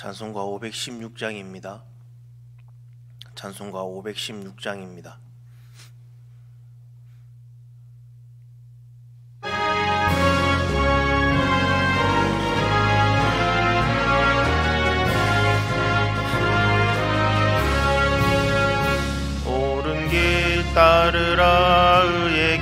찬송가 516장입니다. 찬송가 516장입니다. 옳은 길 따르라 의의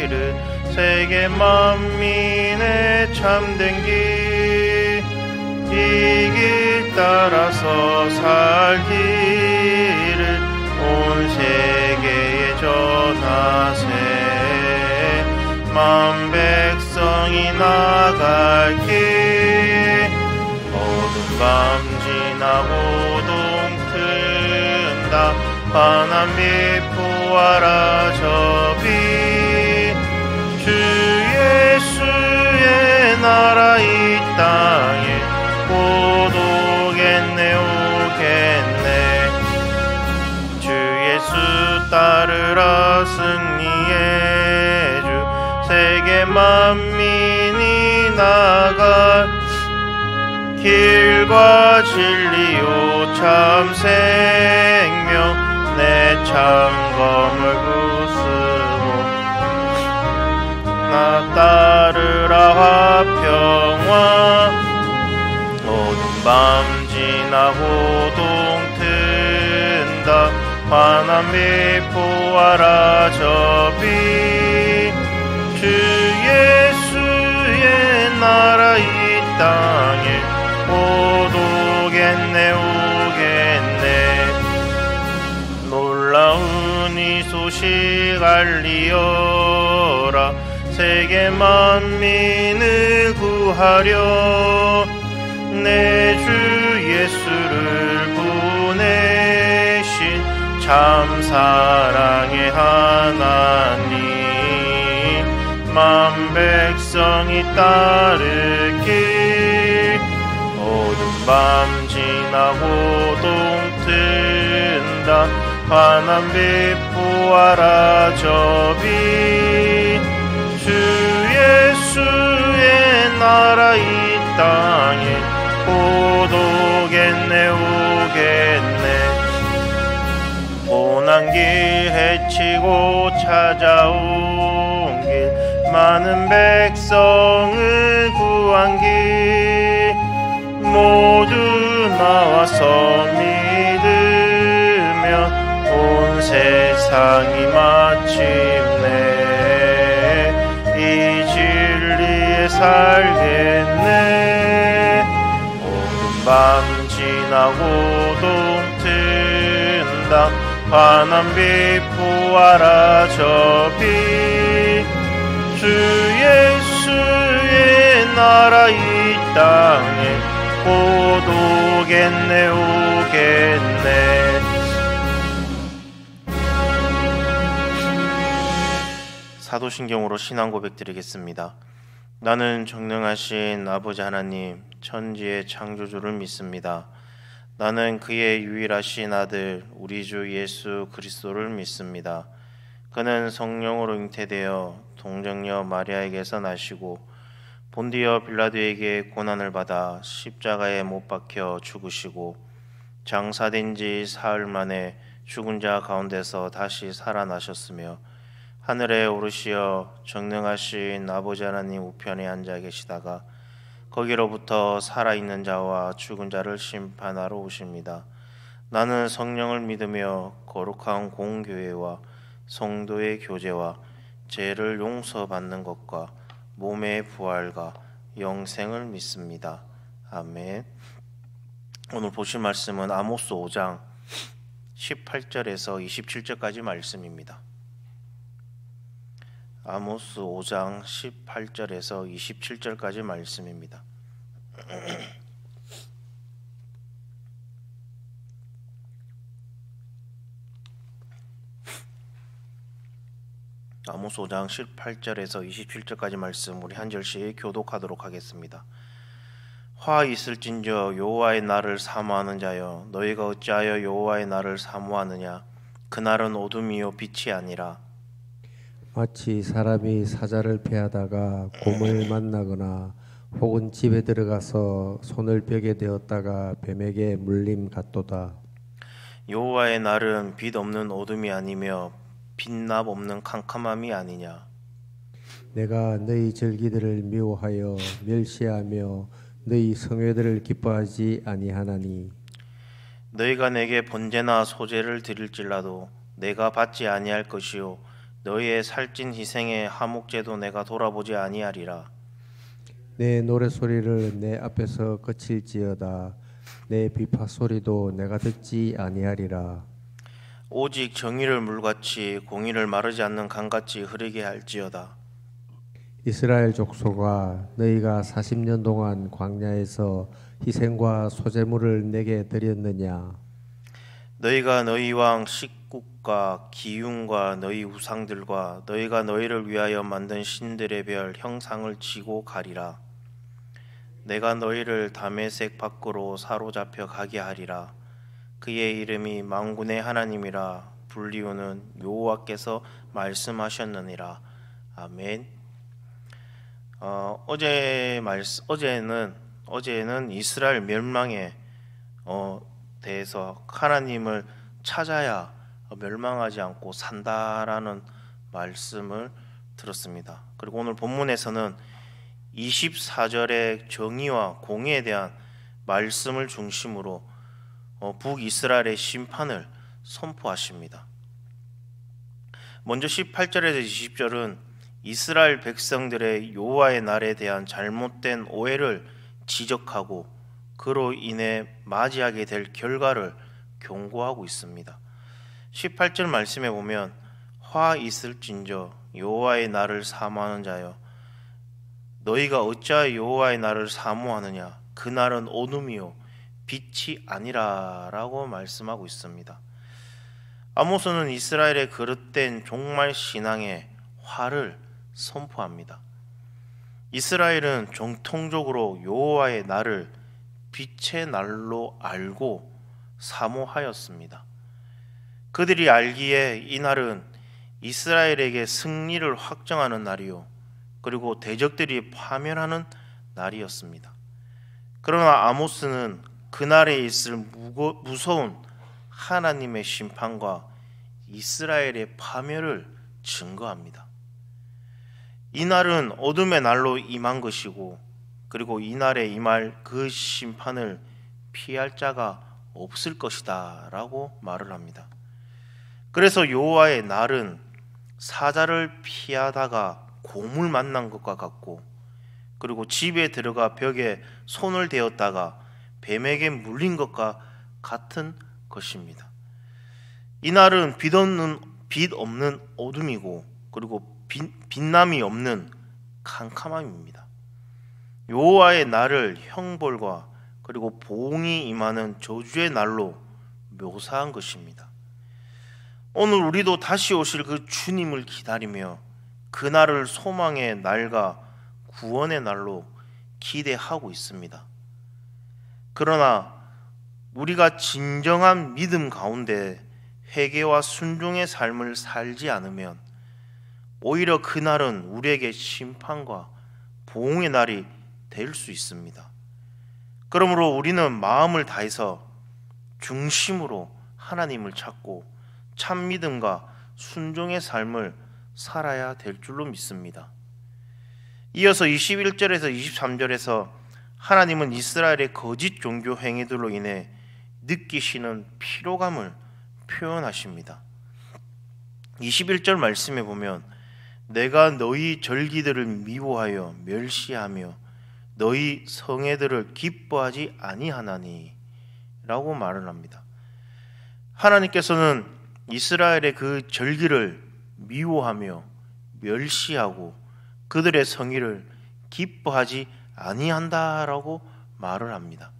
길은 세계 만민의 참된 길 이 길 따라서 살 길을 온 세계에 전하세 만 백성이 나갈 길 어두운 밤 지나고 동튼다 환한 빛 부활아 저비 주 예수의 나라 이 땅에 곧 오겠네 오겠네 주 예수 따르라 승리의 주 세계 만민이 나갈 길과 진리요 참 생명 내 창검을 부수고 나 따르라 화평화 어두운 밤 지나고 동튼다 환한 빛 부활아 저비 주 예수의 나라 이 땅에 곧 오겠네 오겠네 놀라운 이 소식 알리어라 세계 만민을 구하려 내 주 예수를 보내신 참 사랑의 하나님 만 백성이 따를 길 어두운 밤 지나고 동튼다 환한 빛 부활아 저비 주 예수의 나라 이 땅에 곧 오겠네 오겠네 고난길 헤치고 찾아온 길 많은 백성을 구한 길 모두 나와서 믿으면 온 세상이 마침내 이 진리에 살겠네 밤 지나고 동튼다 환한 빛 부활아 저비 주 예수의 나라 이 땅에 곧 오겠네 오겠네 사도신경으로 신앙 고백 드리겠습니다. 나는 전능하신 아버지 하나님 천지의 창조주를 믿습니다. 나는 그의 유일하신 아들 우리 주 예수 그리스도를 믿습니다. 그는 성령으로 잉태되어 동정녀 마리아에게서 나시고 본디어 빌라도에게 고난을 받아 십자가에 못 박혀 죽으시고 장사된 지 사흘 만에 죽은 자 가운데서 다시 살아나셨으며 하늘에 오르시어 전능하신 아버지 하나님 우편에 앉아 계시다가 거기로부터 살아있는 자와 죽은 자를 심판하러 오십니다. 나는 성령을 믿으며 거룩한 공교회와 성도의 교제와 죄를 용서받는 것과 몸의 부활과 영생을 믿습니다. 아멘. 오늘 보실 말씀은 아모스 5장 18절에서 27절까지 말씀입니다. 아모스 5장 18절에서 27절까지 말씀입니다. 아모스 5장 18절에서 27절까지 말씀 우리 한 절씩 교독하도록 하겠습니다. 화 있을진저 여호와의 날을 사모하는 자여 너희가 어찌하여 여호와의 날을 사모하느냐 그날은 어둠이요 빛이 아니라 마치 사람이 사자를 패하다가 곰을 만나거나 혹은 집에 들어가서 손을 벽에 대었다가 뱀에게 물림 같도다. 여호와의 날은 빛 없는 어둠이 아니며 빛납 없는 캄캄함이 아니냐. 내가 너희 절기들을 미워하여 멸시하며 너희 성회들을 기뻐하지 아니하나니 너희가 내게 번제나 소제를 드릴지라도 내가 받지 아니할 것이요 너희의 살찐 희생의 화목제도 내가 돌아보지 아니하리라. 내 노래소리를 내 앞에서 그칠지어다. 내 비파 소리도 내가 듣지 아니하리라. 오직 정의를 물같이 공의를 마르지 않는 강같이 흐르게 할지어다. 이스라엘 족속아, 너희가 40년 동안 광야에서 희생과 소제물을 내게 드렸느냐? 너희가 너희 왕 식국과 기욤과 너희 우상들과 너희가 너희를 위하여 만든 신들의 별 형상을 지고 가리라. 내가 너희를 다메섹 밖으로 사로잡혀 가게 하리라. 그의 이름이 만군의 하나님이라 불리우는 여호와께서 말씀하셨느니라. 아멘. 어제는 이스라엘 멸망에 대해서 하나님을 찾아야 멸망하지 않고 산다라는 말씀을 들었습니다. 그리고 오늘 본문에서는 24절의 정의와 공의에 대한 말씀을 중심으로 북이스라엘의 심판을 선포하십니다. 먼저 18절에서 20절은 이스라엘 백성들의 여호와의 날에 대한 잘못된 오해를 지적하고 그로 인해 맞이하게 될 결과를 경고하고 있습니다. 18절 말씀에 보면 화 있을진저 여호와의 날을 사모하는 자여 너희가 어찌하여 여호와의 날을 사모하느냐 그 날은 어둠이요 빛이 아니라라고 말씀하고 있습니다. 아모스는 이스라엘의 그릇된 종말 신앙의 화를 선포합니다. 이스라엘은 정통적으로 여호와의 날을 빛의 날로 알고 사모하였습니다. 그들이 알기에 이 날은 이스라엘에게 승리를 확정하는 날이요 그리고 대적들이 파멸하는 날이었습니다. 그러나 아모스는 그날에 있을 무서운 하나님의 심판과 이스라엘의 파멸을 증거합니다. 이 날은 어둠의 날로 임한 것이고 그리고 이 날에 임할 그 심판을 피할 자가 없을 것이다 라고 말을 합니다. 그래서 여호와의 날은 사자를 피하다가 곰을 만난 것과 같고 그리고 집에 들어가 벽에 손을 대었다가 뱀에게 물린 것과 같은 것입니다. 이 날은 빛 없는 어둠이고 그리고 빛남이 없는 캄캄함입니다. 여호와의 날을 형벌과 그리고 보응이 임하는 저주의 날로 묘사한 것입니다. 오늘 우리도 다시 오실 그 주님을 기다리며 그 날을 소망의 날과 구원의 날로 기대하고 있습니다. 그러나 우리가 진정한 믿음 가운데 회개와 순종의 삶을 살지 않으면 오히려 그 날은 우리에게 심판과 보응의 날이 될 수 있습니다. 그러므로 우리는 마음을 다해서 중심으로 하나님을 찾고 참 믿음과 순종의 삶을 살아야 될 줄로 믿습니다. 이어서 21절에서 23절에서 하나님은 이스라엘의 거짓 종교 행위들로 인해 느끼시는 피로감을 표현하십니다. 21절 말씀에 보면 내가 너희 절기들을 미워하여 멸시하며 너희 성회들을 기뻐하지 아니하나니 라고 말을 합니다. 하나님께서는 이스라엘의 그 절기를 미워하며 멸시하고 그들의 성의를 기뻐하지 아니한다라고 말을 합니다.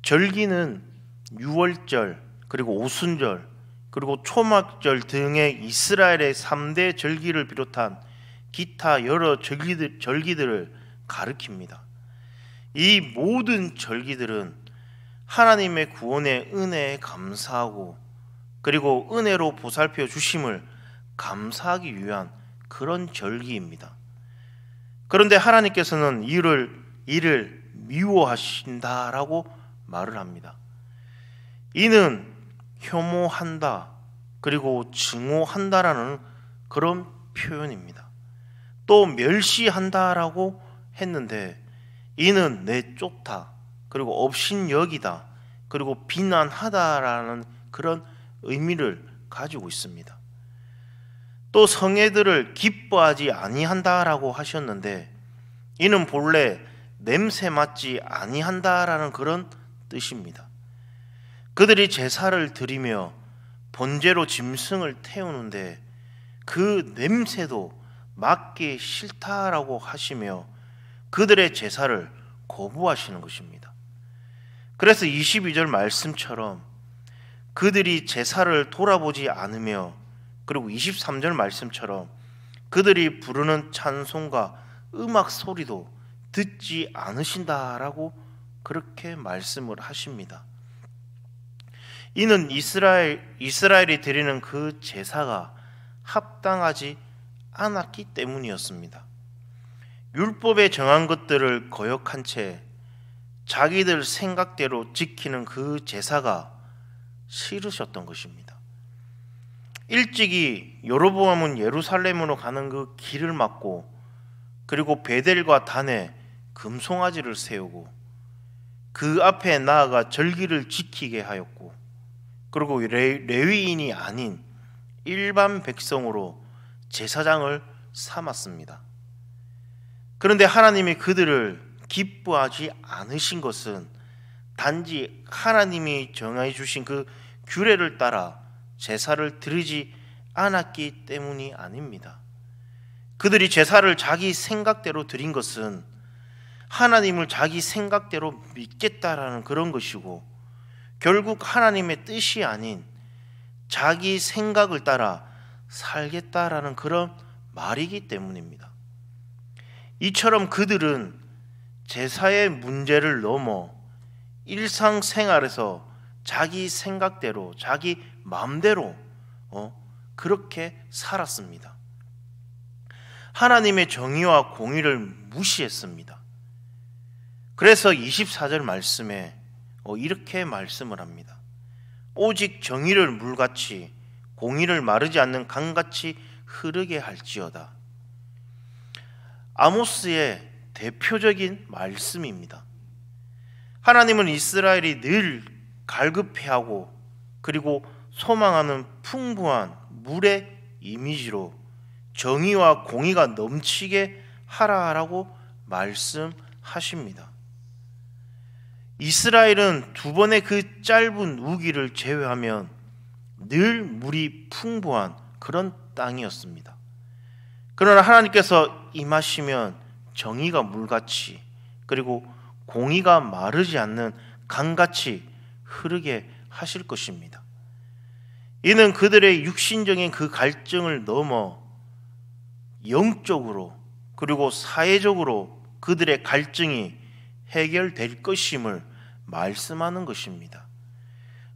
절기는 유월절 그리고 오순절 그리고 초막절 등의 이스라엘의 3대 절기를 비롯한 기타 여러 절기들을 가리킵니다. 이 모든 절기들은 하나님의 구원의 은혜에 감사하고 그리고 은혜로 보살펴 주심을 감사하기 위한 그런 절기입니다. 그런데 하나님께서는 이를 미워하신다라고 말을 합니다. 이는 혐오한다, 그리고 증오한다라는 그런 표현입니다. 또 멸시한다라고 했는데 이는 내쫓다, 그리고 업신여기다, 그리고 비난하다라는 그런 의미를 가지고 있습니다. 또 성애들을 기뻐하지 아니한다라고 하셨는데 이는 본래 냄새 맡지 아니한다라는 그런 뜻입니다. 그들이 제사를 드리며 번제로 짐승을 태우는데 그 냄새도 맡기 싫다라고 하시며 그들의 제사를 거부하시는 것입니다. 그래서 22절 말씀처럼 그들이 제사를 돌아보지 않으며, 그리고 23절 말씀처럼 그들이 부르는 찬송과 음악 소리도 듣지 않으신다라고 그렇게 말씀을 하십니다. 이는 이스라엘이 드리는 그 제사가 합당하지 않았기 때문이었습니다. 율법에 정한 것들을 거역한 채 자기들 생각대로 지키는 그 제사가 싫으셨던 것입니다. 일찍이 여로보암은 예루살렘으로 가는 그 길을 막고, 그리고 베델과 단에 금송아지를 세우고 그 앞에 나아가 절기를 지키게 하였고, 그리고 레위인이 아닌 일반 백성으로 제사장을 삼았습니다. 그런데 하나님이 그들을 기뻐하지 않으신 것은 단지 하나님이 정해 주신 그 규례를 따라 제사를 드리지 않았기 때문이 아닙니다. 그들이 제사를 자기 생각대로 드린 것은 하나님을 자기 생각대로 믿겠다라는 그런 것이고, 결국 하나님의 뜻이 아닌 자기 생각을 따라 살겠다라는 그런 말이기 때문입니다. 이처럼 그들은 제사의 문제를 넘어 일상생활에서 자기 생각대로, 자기 마음대로 그렇게 살았습니다. 하나님의 정의와 공의를 무시했습니다. 그래서 24절 말씀에 이렇게 말씀을 합니다. 오직 정의를 물같이 공의를 마르지 않는 강같이 흐르게 할지어다. 아모스의 대표적인 말씀입니다. 하나님은 이스라엘이 늘 갈급해하고 그리고 소망하는 풍부한 물의 이미지로 정의와 공의가 넘치게 하라라고 말씀하십니다. 이스라엘은 두 번의 그 짧은 우기를 제외하면 늘 물이 풍부한 그런 땅이었습니다. 그러나 하나님께서 임하시면 정의가 물같이, 그리고 공의가 마르지 않는 강같이 흐르게 하실 것입니다. 이는 그들의 육신적인 그 갈증을 넘어 영적으로 그리고 사회적으로 그들의 갈증이 해결될 것임을 말씀하는 것입니다.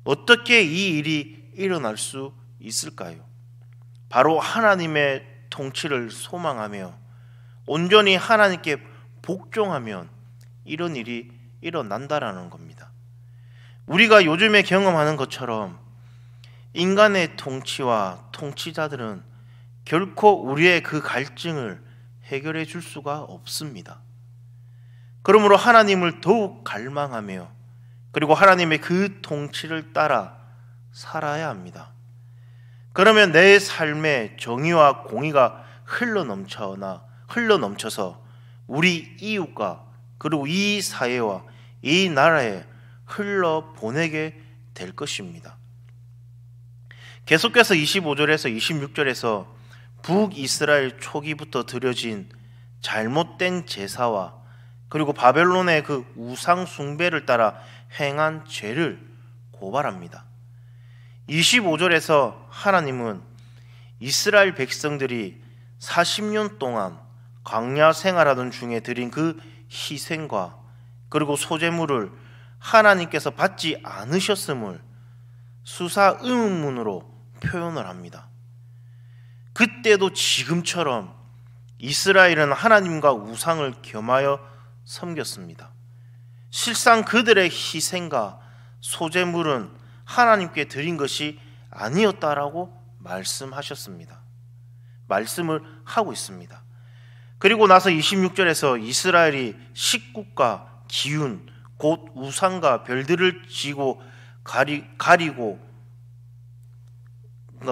어떻게 이 일이 일어날 수 있을까요? 바로 하나님의 통치를 소망하며 온전히 하나님께 복종하면 이런 일이 일어난다라는 겁니다. 우리가 요즘에 경험하는 것처럼 인간의 통치와 통치자들은 결코 우리의 그 갈증을 해결해 줄 수가 없습니다. 그러므로 하나님을 더욱 갈망하며 그리고 하나님의 그 통치를 따라 살아야 합니다. 그러면 내 삶에 정의와 공의가 흘러넘쳐서 우리 이웃과 그리고 이 사회와 이 나라에 흘러보내게 될 것입니다. 계속해서 25절에서 26절에서 북이스라엘 초기부터 드려진 잘못된 제사와 그리고 바벨론의 그 우상 숭배를 따라 행한 죄를 고발합니다. 25절에서 하나님은 이스라엘 백성들이 40년 동안 광야 생활하던 중에 드린 그 희생과 그리고 소제물을 하나님께서 받지 않으셨음을 수사 의문문으로 표현을 합니다. 그때도 지금처럼 이스라엘은 하나님과 우상을 겸하여 섬겼습니다. 실상 그들의 희생과 소제물은 하나님께 드린 것이 아니었다라고 말씀하셨습니다. 말씀을 하고 있습니다. 그리고 나서 26절에서 이스라엘이 식국과 기운 곧 우상과 별들을 지고 가리고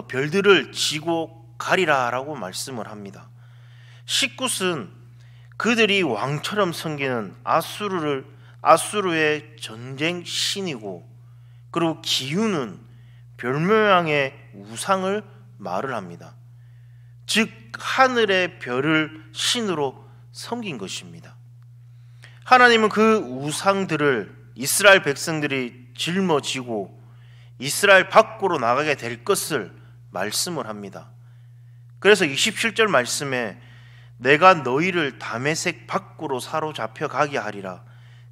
별들을 지고 가리라라고 말씀을 합니다. 식굿은 그들이 왕처럼 섬기는 아수르의 전쟁 신이고, 그리고 기운은 별 모양의 우상을 말을 합니다. 즉 하늘의 별을 신으로 섬긴 것입니다. 하나님은 그 우상들을 이스라엘 백성들이 짊어지고 이스라엘 밖으로 나가게 될 것을 말씀을 합니다. 그래서 27절 말씀에 내가 너희를 다메섹 밖으로 사로잡혀 가게 하리라.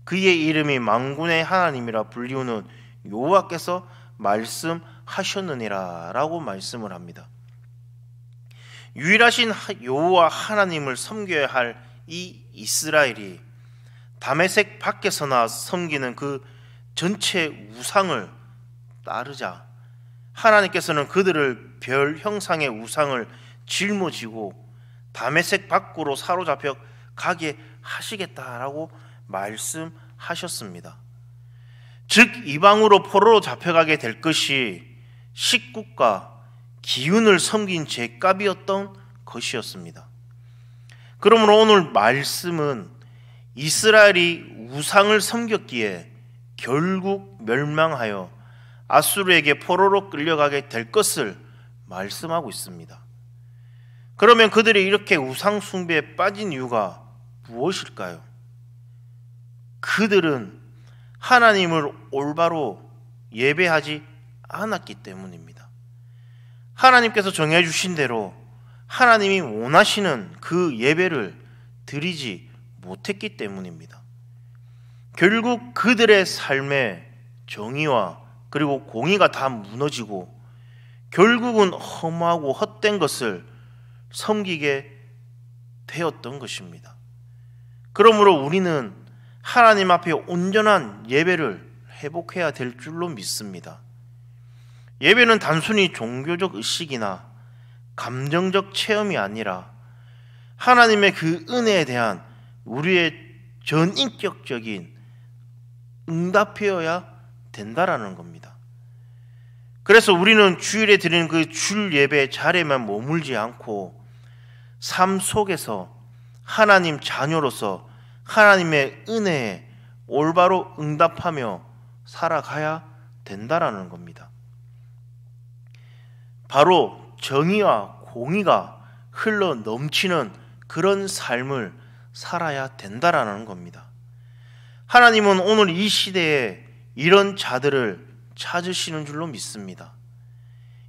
그의 이름이 만군의 하나님이라 불리우는 여호와께서 말씀하셨느니라 라고 말씀을 합니다. 유일하신 여호와 하나님을 섬겨야 할 이 이스라엘이 다메섹 밖에서나 섬기는 그 전체 우상을 따르자 하나님께서는 그들을 별 형상의 우상을 짊어지고 다메섹 밖으로 사로잡혀 가게 하시겠다라고 말씀하셨습니다. 즉 이방으로 포로로 잡혀가게 될 것이 식국과 기운을 섬긴 죄값이었던 것이었습니다. 그러므로 오늘 말씀은 이스라엘이 우상을 섬겼기에 결국 멸망하여 아수르에게 포로로 끌려가게 될 것을 말씀하고 있습니다. 그러면 그들이 이렇게 우상 숭배에 빠진 이유가 무엇일까요? 그들은 하나님을 올바로 예배하지 않았기 때문입니다. 하나님께서 정해주신 대로 하나님이 원하시는 그 예배를 드리지 못했기 때문입니다. 결국 그들의 삶의 정의와 그리고 공의가 다 무너지고 결국은 허무하고 헛된 것을 섬기게 되었던 것입니다. 그러므로 우리는 하나님 앞에 온전한 예배를 회복해야 될 줄로 믿습니다. 예배는 단순히 종교적 의식이나 감정적 체험이 아니라 하나님의 그 은혜에 대한 우리의 전인격적인 응답이어야 된다라는 겁니다. 그래서 우리는 주일에 드리는 그 줄 예배 자리에만 머물지 않고 삶 속에서 하나님 자녀로서 하나님의 은혜에 올바로 응답하며 살아가야 된다라는 겁니다. 바로 정의와 공의가 흘러 넘치는 그런 삶을 살아야 된다라는 겁니다. 하나님은 오늘 이 시대에 이런 자들을 찾으시는 줄로 믿습니다.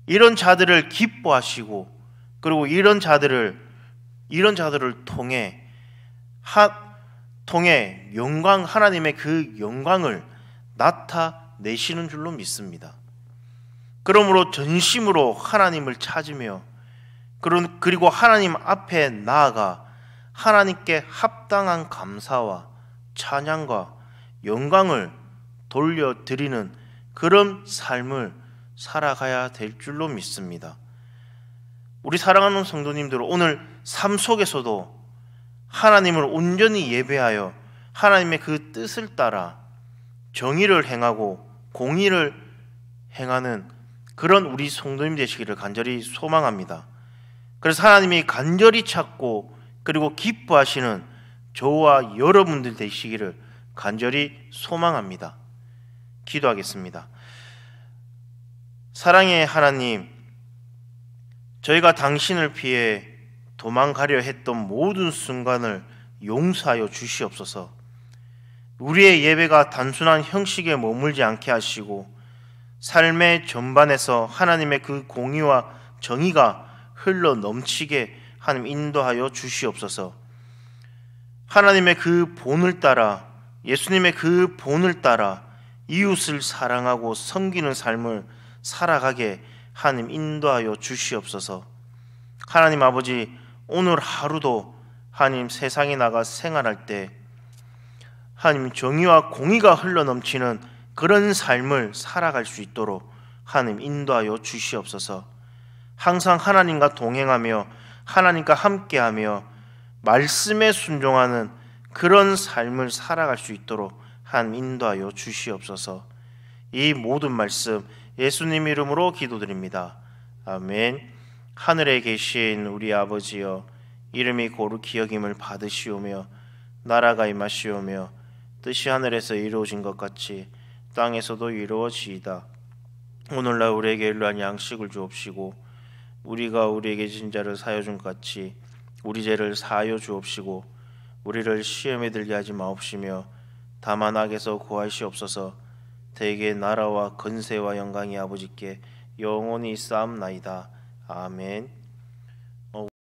이런 자들을 기뻐하시고 그리고 이런 자들을 통해 영광, 하나님의 그 영광을 나타내시는 줄로 믿습니다. 그러므로 전심으로 하나님을 찾으며 그리고 하나님 앞에 나아가 하나님께 합당한 감사와 찬양과 영광을 돌려드리는 그런 삶을 살아가야 될 줄로 믿습니다. 우리 사랑하는 성도님들, 오늘 삶 속에서도 하나님을 온전히 예배하여 하나님의 그 뜻을 따라 정의를 행하고 공의를 행하는 그런 우리 성도님 되시기를 간절히 소망합니다. 그래서 하나님이 간절히 찾고 그리고 기뻐하시는 저와 여러분들 되시기를 간절히 소망합니다. 기도하겠습니다. 사랑의 하나님, 저희가 당신을 피해 도망가려 했던 모든 순간을 용서하여 주시옵소서. 우리의 예배가 단순한 형식에 머물지 않게 하시고 삶의 전반에서 하나님의 그 공의와 정의가 흘러 넘치게 하나님 인도하여 주시옵소서. 하나님의 그 본을 따라, 예수님의 그 본을 따라 이웃을 사랑하고 섬기는 삶을 살아가게 하나님 인도하여 주시옵소서. 하나님 아버지, 오늘 하루도 하나님 세상에 나가 생활할 때 하나님 정의와 공의가 흘러넘치는 그런 삶을 살아갈 수 있도록 하나님 인도하여 주시옵소서. 항상 하나님과 동행하며 하나님과 함께하며 말씀에 순종하는 그런 삶을 살아갈 수 있도록 하나님 인도하여 주시옵소서. 이 모든 말씀 예수님 이름으로 기도드립니다. 아멘. 하늘에 계신 우리 아버지여, 이름이 거룩히 여김을 받으시오며 나라가 임하시오며 뜻이 하늘에서 이루어진 것 같이 땅에서도 이루어지이다. 오늘날 우리에게 일용할 양식을 주옵시고 우리가 우리에게 진 자를 사하여 준 것 같이 우리 죄를 사하여 주옵시고 우리를 시험에 들게 하지 마옵시며 다만 악에서 구하시옵소서. 대개 나라와 근세와 영광이 아버지께 영원히 있사옵나이다. 아멘.